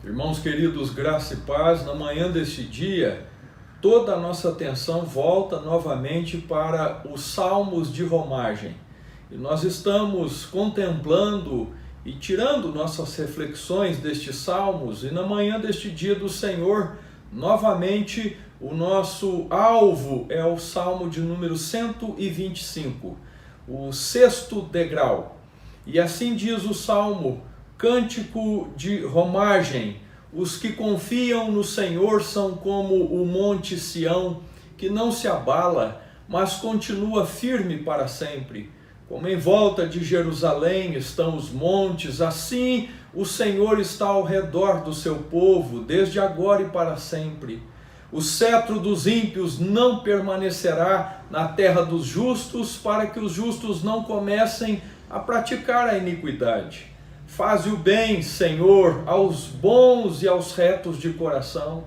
Irmãos queridos, graça e paz. Na manhã deste dia, toda a nossa atenção volta novamente para os Salmos de Romagem. E nós estamos contemplando e tirando nossas reflexões destes Salmos. E na manhã deste dia do Senhor, novamente, o nosso alvo é o Salmo de número 125, o sexto degrau. E assim diz o Salmo: Cântico de Romagem. Os que confiam no Senhor são como o monte Sião, que não se abala, mas continua firme para sempre. Como em volta de Jerusalém estão os montes, assim o Senhor está ao redor do seu povo, desde agora e para sempre. O cetro dos ímpios não permanecerá na terra dos justos, para que os justos não comecem a praticar a iniquidade. Faze o bem, Senhor, aos bons e aos retos de coração.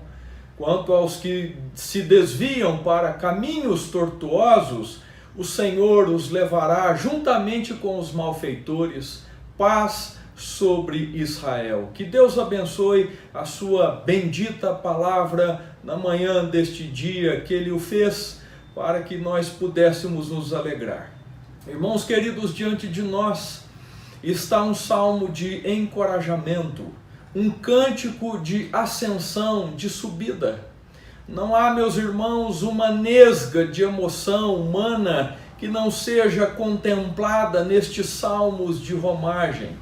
Quanto aos que se desviam para caminhos tortuosos, o Senhor os levará juntamente com os malfeitores. Paz sobre Israel. Que Deus abençoe a sua bendita palavra na manhã deste dia que Ele o fez para que nós pudéssemos nos alegrar. Irmãos queridos, diante de nós está um salmo de encorajamento, um cântico de ascensão, de subida. Não há, meus irmãos, uma nesga de emoção humana que não seja contemplada nestes salmos de romagem.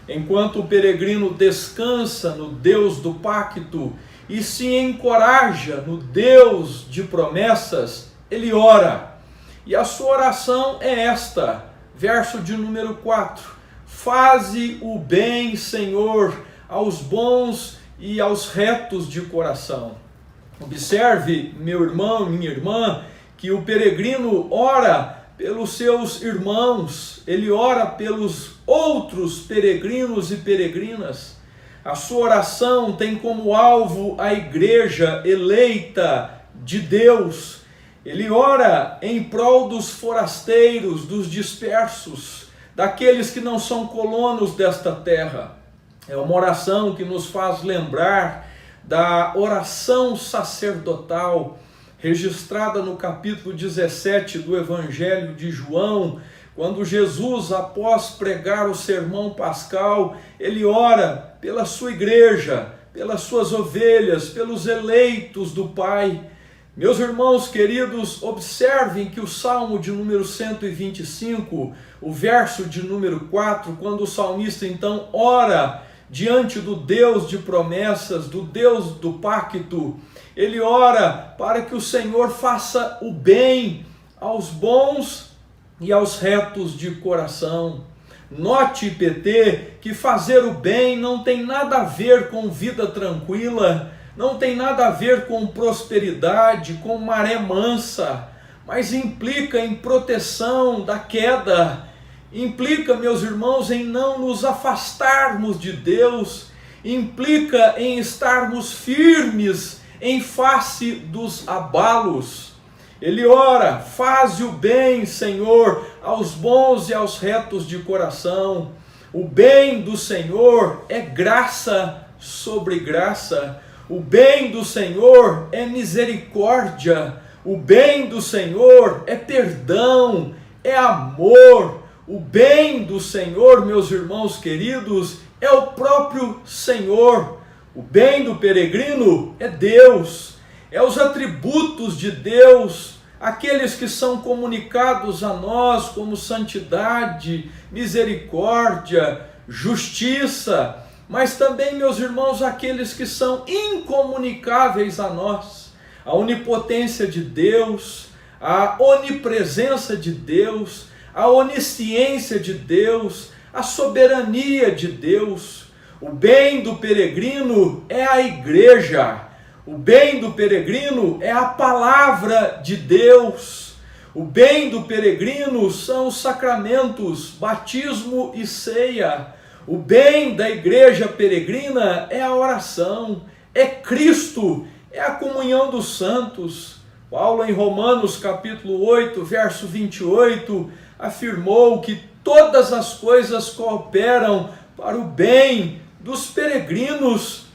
Enquanto o peregrino descansa no Deus do pacto e se encoraja no Deus de promessas, ele ora. E a sua oração é esta, verso de número 4. Faze o bem, Senhor, aos bons e aos retos de coração. Observe, meu irmão, minha irmã, que o peregrino ora pelos seus irmãos, ele ora pelos outros peregrinos e peregrinas. A sua oração tem como alvo a igreja eleita de Deus. Ele ora em prol dos forasteiros, dos dispersos, daqueles que não são colonos desta terra. É uma oração que nos faz lembrar da oração sacerdotal registrada no capítulo 17 do Evangelho de João, quando Jesus, após pregar o sermão pascal, ele ora pela sua igreja, pelas suas ovelhas, pelos eleitos do Pai. Meus irmãos queridos, observem que o Salmo de número 125, o verso de número 4, quando o salmista então ora diante do Deus de promessas, do Deus do pacto, ele ora para que o Senhor faça o bem aos bons e aos retos de coração. Note, PT, que fazer o bem não tem nada a ver com vida tranquila, não tem nada a ver com prosperidade, com maré mansa, mas implica em proteção da queda, implica, meus irmãos, em não nos afastarmos de Deus, implica em estarmos firmes em face dos abalos. Ele ora: faze o bem, Senhor, aos bons e aos retos de coração. O bem do Senhor é graça sobre graça. O bem do Senhor é misericórdia, o bem do Senhor é perdão, é amor. O bem do Senhor, meus irmãos queridos, é o próprio Senhor. O bem do peregrino é Deus, é os atributos de Deus, aqueles que são comunicados a nós como santidade, misericórdia, justiça, mas também, meus irmãos, aqueles que são incomunicáveis a nós. A onipotência de Deus, a onipresença de Deus, a onisciência de Deus, a soberania de Deus. O bem do peregrino é a igreja. O bem do peregrino é a palavra de Deus. O bem do peregrino são os sacramentos, batismo e ceia. O bem da igreja peregrina é a oração, é Cristo, é a comunhão dos santos. Paulo, em Romanos capítulo 8, verso 28, afirmou que todas as coisas cooperam para o bem dos peregrinos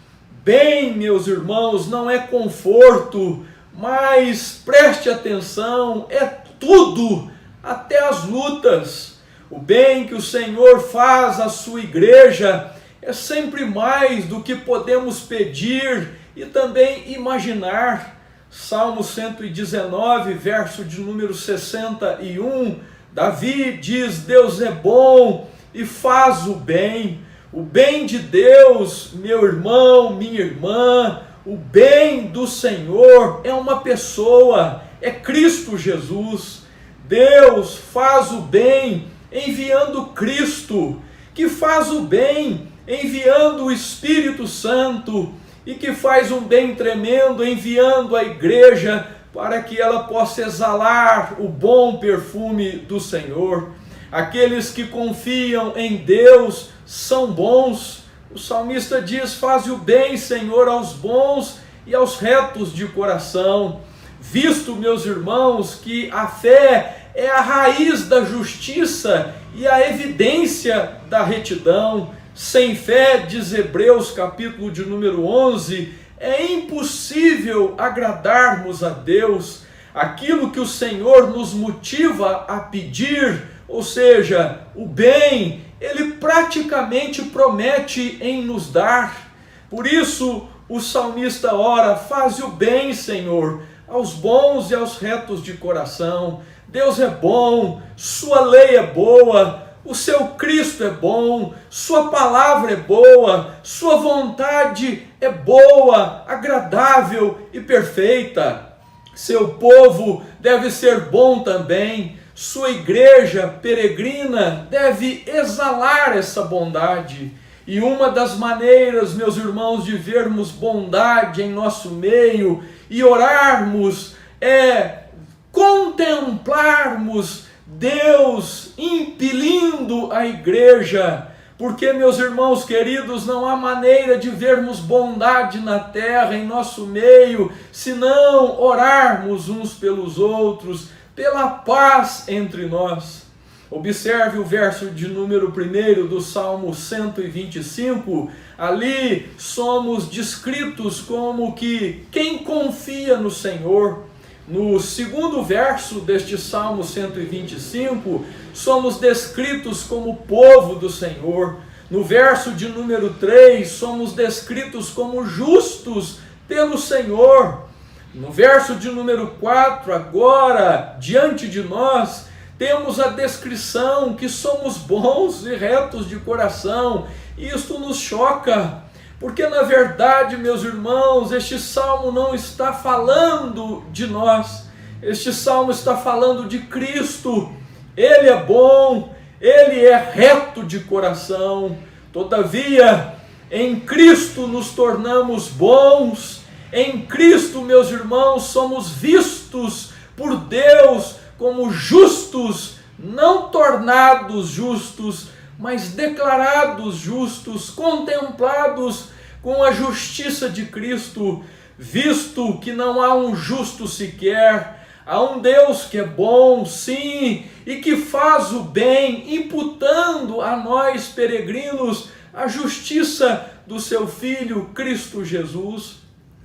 bem, meus irmãos, não é conforto, mas preste atenção, é tudo, até as lutas. O bem que o Senhor faz à sua igreja é sempre mais do que podemos pedir e também imaginar. Salmo 119, verso de número 61, Davi diz: Deus é bom e faz o bem. O bem de Deus, meu irmão, minha irmã, o bem do Senhor é uma pessoa, é Cristo Jesus. Deus faz o bem enviando Cristo, que faz o bem enviando o Espírito Santo e que faz um bem tremendo enviando a igreja para que ela possa exalar o bom perfume do Senhor. Aqueles que confiam em Deus são bons. O salmista diz: faze o bem, Senhor, aos bons e aos retos de coração. Visto, meus irmãos, que a fé é a raiz da justiça e a evidência da retidão. Sem fé, diz Hebreus capítulo de número 11, é impossível agradarmos a Deus. Aquilo que o Senhor nos motiva a pedir, ou seja, o bem, Ele praticamente promete em nos dar. Por isso o salmista ora: faze o bem, Senhor, aos bons e aos retos de coração. Deus é bom, sua lei é boa, o seu Cristo é bom, sua palavra é boa, sua vontade é boa, agradável e perfeita. Seu povo deve ser bom também, sua igreja peregrina deve exalar essa bondade. E uma das maneiras, meus irmãos, de vermos bondade em nosso meio e orarmos é contemplarmos Deus impelindo a igreja, porque, meus irmãos queridos, não há maneira de vermos bondade na terra, em nosso meio, se não orarmos uns pelos outros, pela paz entre nós. Observe o verso de número 1 do Salmo 125, ali somos descritos como que quem confia no Senhor. No segundo verso deste Salmo 125, somos descritos como povo do Senhor. No verso de número 3, somos descritos como justos pelo Senhor. No verso de número 4, agora, diante de nós, temos a descrição que somos bons e retos de coração. E isto nos choca. Porque na verdade, meus irmãos, este salmo não está falando de nós, este salmo está falando de Cristo. Ele é bom, Ele é reto de coração. Todavia, em Cristo nos tornamos bons, em Cristo, meus irmãos, somos vistos por Deus como justos, não tornados justos, mas declarados justos, contemplados com a justiça de Cristo, visto que não há um justo sequer, há um Deus que é bom, sim, e que faz o bem, imputando a nós peregrinos a justiça do seu Filho Cristo Jesus.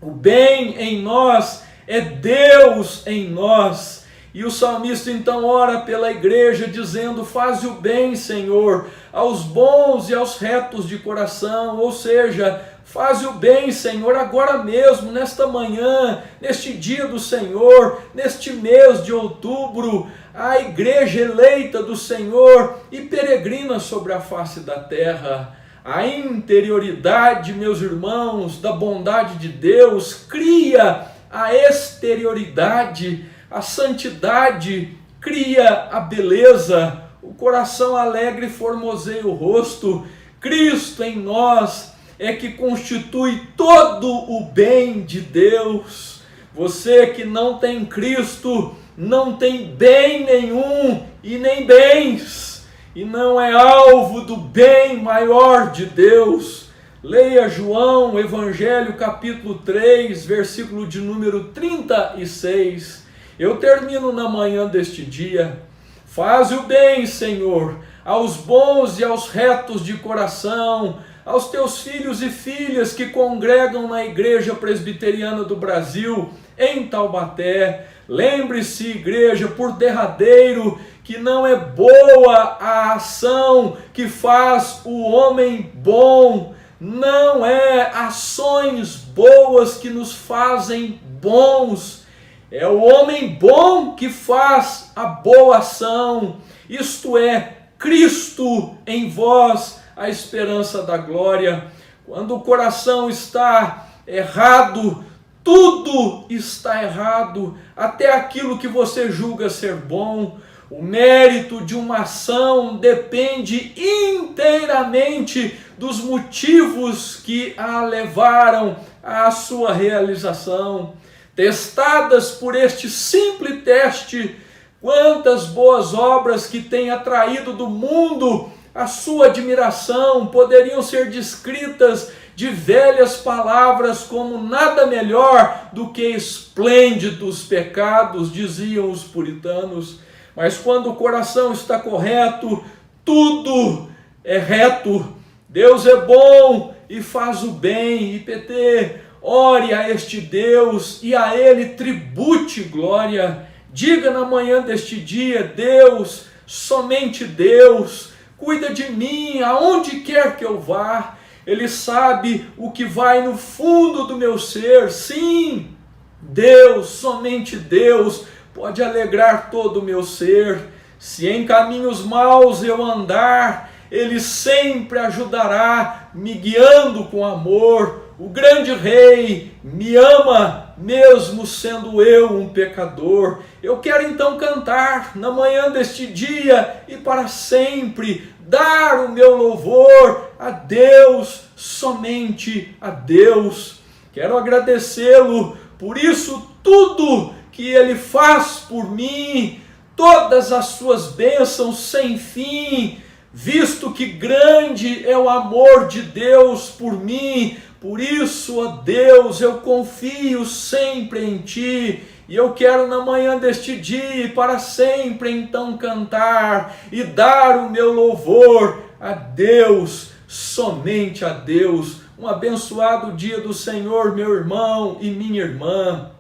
O bem em nós é Deus em nós. E o salmista então ora pela igreja dizendo: faze o bem, Senhor, aos bons e aos retos de coração. Ou seja, faze o bem, Senhor, agora mesmo, nesta manhã, neste dia do Senhor, neste mês de outubro, a igreja eleita do Senhor e peregrina sobre a face da terra. A interioridade, meus irmãos, da bondade de Deus cria a exterioridade. A santidade cria a beleza, o coração alegre formoseia o rosto. Cristo em nós é que constitui todo o bem de Deus. Você que não tem Cristo, não tem bem nenhum e nem bens, e não é alvo do bem maior de Deus. Leia João, Evangelho, capítulo 3, versículo de número 36. Eu termino na manhã deste dia. Faze o bem, Senhor, aos bons e aos retos de coração, aos teus filhos e filhas que congregam na Igreja Presbiteriana do Brasil, em Taubaté. Lembre-se, igreja, por derradeiro, que não é boa a ação que faz o homem bom. Não é ações boas que nos fazem bons. É o homem bom que faz a boa ação. Isto é, Cristo em vós, a esperança da glória. Quando o coração está errado, tudo está errado, até aquilo que você julga ser bom. O mérito de uma ação depende inteiramente dos motivos que a levaram à sua realização. Testadas por este simples teste, quantas boas obras que têm atraído do mundo a sua admiração poderiam ser descritas de velhas palavras como nada melhor do que esplêndidos pecados, diziam os puritanos. Mas quando o coração está correto, tudo é reto. Deus é bom e faz o bem. IPT, ore a este Deus e a Ele tribute glória. Diga na manhã deste dia: Deus, somente Deus, cuida de mim aonde quer que eu vá. Ele sabe o que vai no fundo do meu ser. Sim, Deus, somente Deus, pode alegrar todo o meu ser. Se em caminhos maus eu andar, Ele sempre ajudará, me guiando com amor. O grande Rei me ama, mesmo sendo eu um pecador. Eu quero então cantar na manhã deste dia e para sempre, dar o meu louvor a Deus, somente a Deus. Quero agradecê-lo por isso tudo que Ele faz por mim, todas as suas bênçãos sem fim, visto que grande é o amor de Deus por mim. Por isso, ó Deus, eu confio sempre em Ti, e eu quero na manhã deste dia e para sempre então cantar e dar o meu louvor a Deus, somente a Deus. Um abençoado dia do Senhor, meu irmão e minha irmã.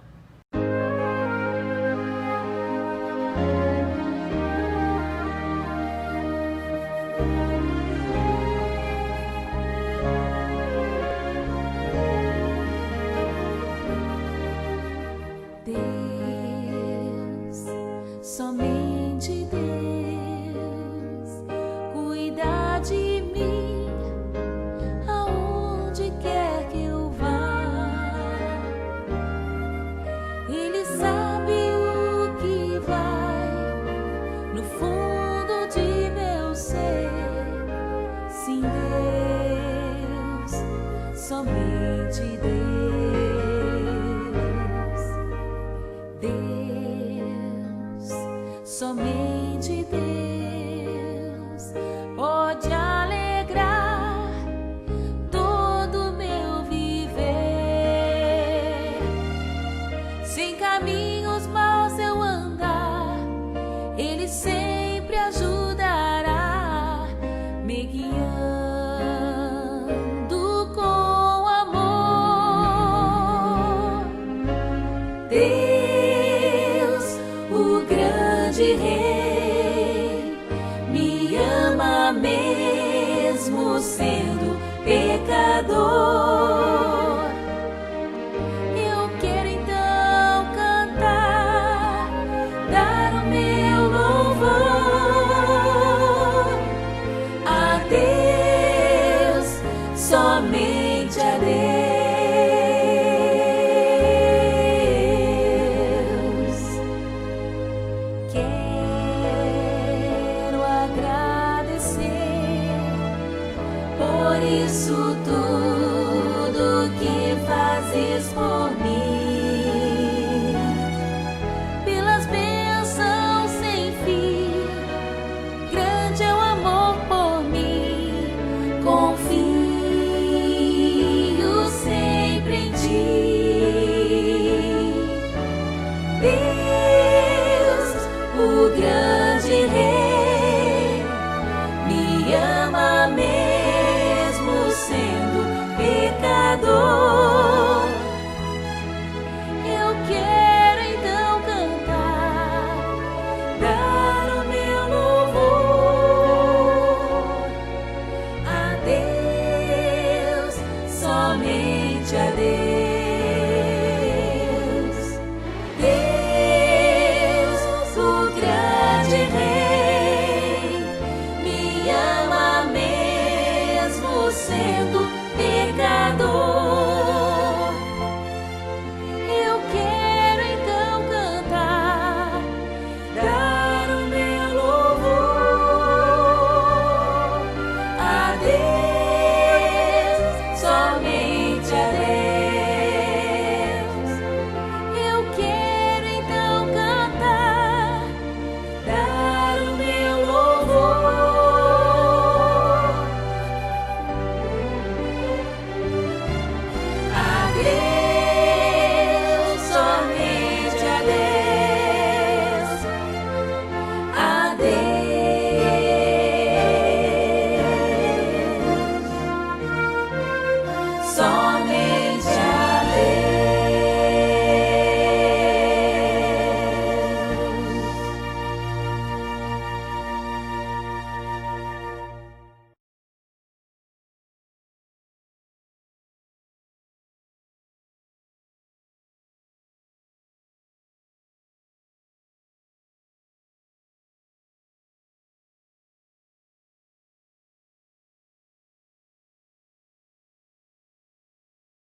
Somente Deus cuida de mim, aonde quer que eu vá. Ele sabe o que vai no fundo de meu ser. Sim, Deus, somente Deus. Somente Deus pode alegrar todo meu viver. Se em caminhos maus eu andar, Ele sempre ajudará, me guiando com amor. Deus, o grande Rei, me ama mesmo sendo pecador. Eu quero então cantar, dar o meu louvor a Deus, somente a Deus. Por isso tudo que fazes por mim, pelas bênçãos sem fim, grande é o amor por mim. Confio sempre em Ti, Deus, o grande Rei, me ama mesmo sem somente a Deus. Deus, o grande Rei, me ama mesmo sendo pecador. Eu quero então cantar, dar o meu louvor a Deus, somente a Deus. Eu quero então cantar, dar o meu louvor a Deus.